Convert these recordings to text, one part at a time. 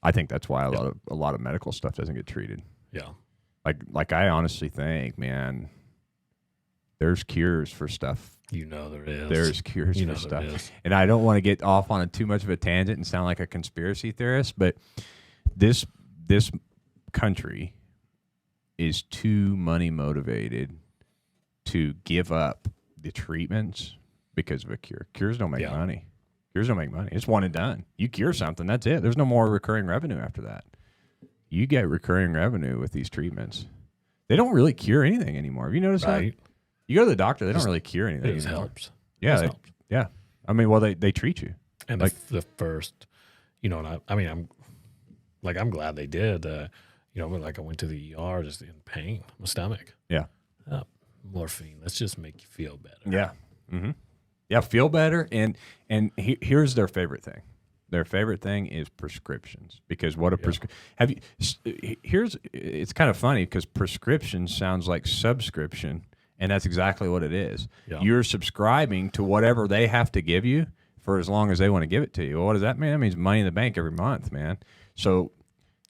I think that's why a lot of medical stuff doesn't get treated. Yeah. Like I honestly think, man, there's cures for stuff. There is. There's cures for stuff. And I don't want to get off on too much of a tangent and sound like a conspiracy theorist, but this country is too money motivated to give up the treatments because of a cure. Cures don't make money. Cures don't make money. It's one and done. You cure something, that's it. There's no more recurring revenue after that. You get recurring revenue with these treatments. They don't really cure anything anymore. Have you noticed that? You go to the doctor, they don't really cure anything. It just helps. Yeah. Yeah. I mean, well, they treat you. And like the first, and I'm glad they did. Like I went to the ER just in pain, my stomach. Yeah. Morphine. Let's just make you feel better. Yeah. Mm-hmm. Yeah, feel better. And here's their favorite thing. Their favorite thing is prescriptions, because what a prescription. It's kind of funny because prescription sounds like subscription, and that's exactly what it is. Yeah. You're subscribing to whatever they have to give you for as long as they want to give it to you. Well, what does that mean? That means money in the bank every month, man. So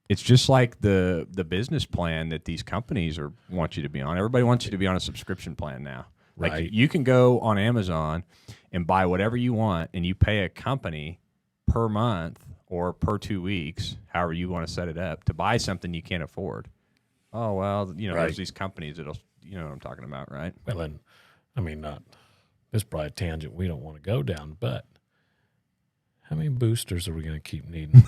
it's just like the business plan that these companies want you to be on. Everybody wants you to be on a subscription plan now. Like you can go on Amazon and buy whatever you want, and you pay a company per month or per 2 weeks, however you want to set it up, to buy something you can't afford. Oh, well, there's these companies that'll, you know what I'm talking about, right? Well, and this is probably a tangent we don't want to go down, but how many boosters are we going to keep needing?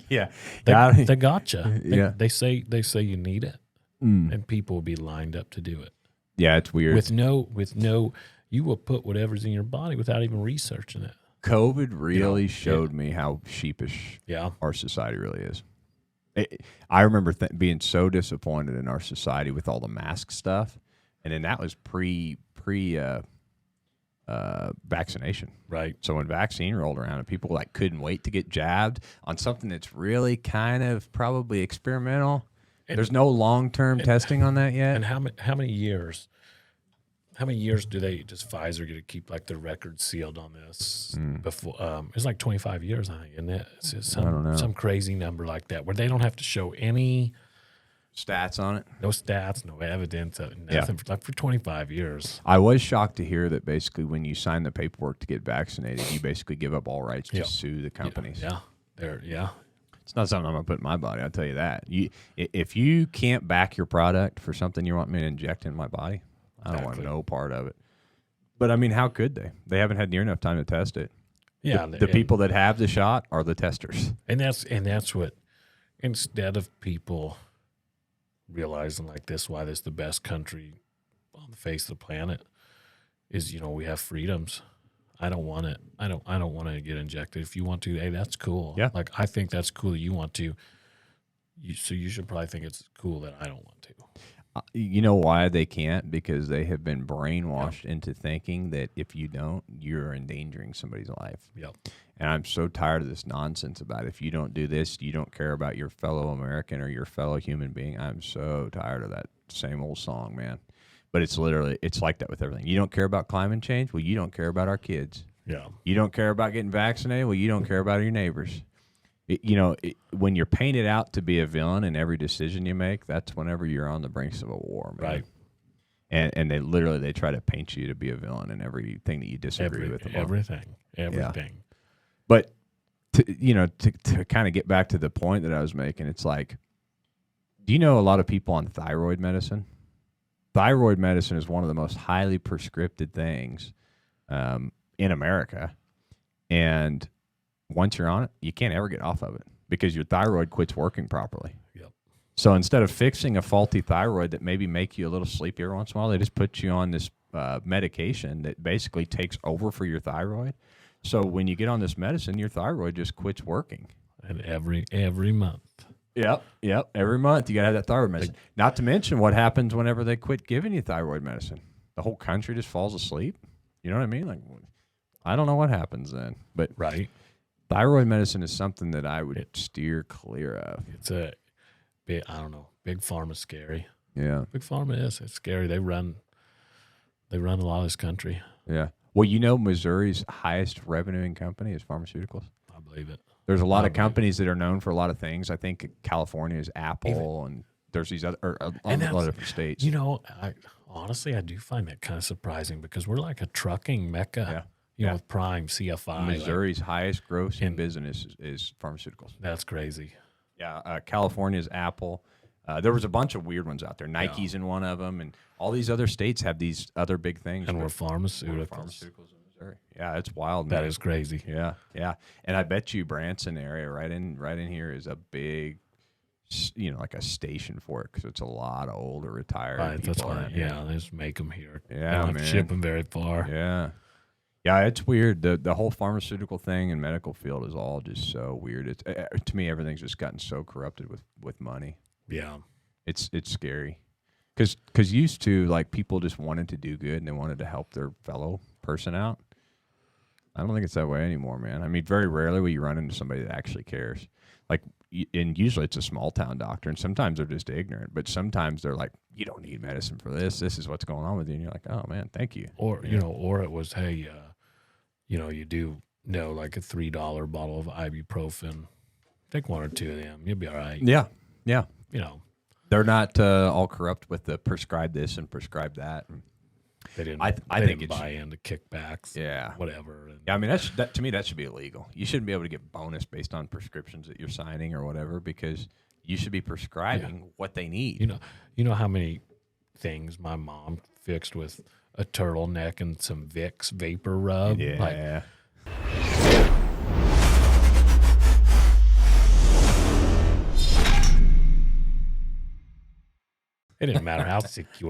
Yeah. They gotcha. Yeah. They say you need it, and people will be lined up to do it. Yeah, it's weird. With no, you will put whatever's in your body without even researching it. COVID really showed me how sheepish our society really is. I remember being so disappointed in our society with all the mask stuff, and then that was pre vaccination. Right. So when vaccine rolled around and people couldn't wait to get jabbed on something that's really kind of probably experimental. There's no long-term testing on that yet. And how many years? How many years does Pfizer get to keep the record sealed on this? Before it's 25 years, I think, isn't it? It's I don't know. Some crazy number like that where they don't have to show any stats on it. No stats, no evidence, nothing for 25 years. I was shocked to hear that basically when you sign the paperwork to get vaccinated, you basically give up all rights to sue the companies. Yeah. It's not something I'm going to put in my body, I'll tell you that. If you can't back your product for something you want me to inject in my body, I don't want no part of it. But, how could they? They haven't had near enough time to test it. Yeah. The people that have the shot are the testers. And that's what, instead of people realizing this, why this is the best country on the face of the planet, is, we have freedoms. I don't want it. I don't want to get injected. If you want to, hey, that's cool. Yeah. I think that's cool that you want to. So you should probably think it's cool that I don't want to. You know why they can't? Because they have been brainwashed into thinking that if you don't, you're endangering somebody's life. Yep. And I'm so tired of this nonsense about if you don't do this, you don't care about your fellow American or your fellow human being. I'm so tired of that same old song, man. But it's like that with everything. You don't care about climate change? Well, you don't care about our kids. Yeah. You don't care about getting vaccinated? Well, you don't care about your neighbors. When you're painted out to be a villain in every decision you make, that's whenever you're on the brinks of a war, man. Right. And they try to paint you to be a villain in everything that you disagree with. Everything. Yeah. But to kind of get back to the point that I was making, it's like, do you know a lot of people on thyroid medicine? Thyroid medicine is one of the most highly prescribed things in America. And once you're on it, you can't ever get off of it because your thyroid quits working properly. Yep. So instead of fixing a faulty thyroid that maybe make you a little sleepy every once in a while, they just put you on this medication that basically takes over for your thyroid. So when you get on this medicine, your thyroid just quits working. And every month. Yep. Every month you got to have that thyroid medicine. Not to mention what happens whenever they quit giving you thyroid medicine. The whole country just falls asleep. You know what I mean? I don't know what happens then. But thyroid medicine is something that I would steer clear of. It's big pharma's scary. Yeah. Big pharma is. It's scary. They run a lot of this country. Yeah. Well, Missouri's highest revenuing company is pharmaceuticals. I believe it. There's a lot of companies that are known for a lot of things. I think California is Apple, and there's these other a lot of different states. You know, honestly, I do find that kind of surprising because we're like a trucking mecca. Yeah. You know, with Prime, CFI. Missouri's highest gross in business is pharmaceuticals. That's crazy. Yeah, California's Apple. There was a bunch of weird ones out there. Nike's in one of them, and all these other states have these other big things. And we're pharmaceuticals. Pharmaceuticals in Missouri. Yeah, it's wild, man. That is crazy. Yeah, yeah. And I bet you Branson area right in here is a big, you know, like a station for it because it's a lot of older retired people. That's right. Yeah, they just make them here. Yeah, they don't have to ship them very far. Yeah. Yeah, it's weird. The whole pharmaceutical thing and medical field is all just so weird. It's to me, everything's just gotten so corrupted with money. Yeah, it's scary. Because used to, like, people just wanted to do good and they wanted to help their fellow person out. I don't think it's that way anymore, man. I mean, very rarely will you run into somebody that actually cares. Like, and usually it's a small town doctor, and sometimes they're just ignorant. But sometimes they're like, "You don't need medicine for this. This is what's going on with you." And you're like, "Oh man, thank you." Or you know, or it was, "Hey, you know, you do know like a $3 bottle of ibuprofen. Take one or two of them. You'll be all right." Yeah, yeah. You know, they're not all corrupt with the prescribe this and prescribe that. They didn't. I they think didn't buy into kickbacks. Yeah, whatever. And, yeah, I mean that to me that should be illegal. You shouldn't be able to get bonus based on prescriptions that you're signing or whatever because you should be prescribing what they need. You know how many things my mom fixed with a turtleneck and some Vicks vapor rub. Yeah. Like, it didn't matter how sick you were.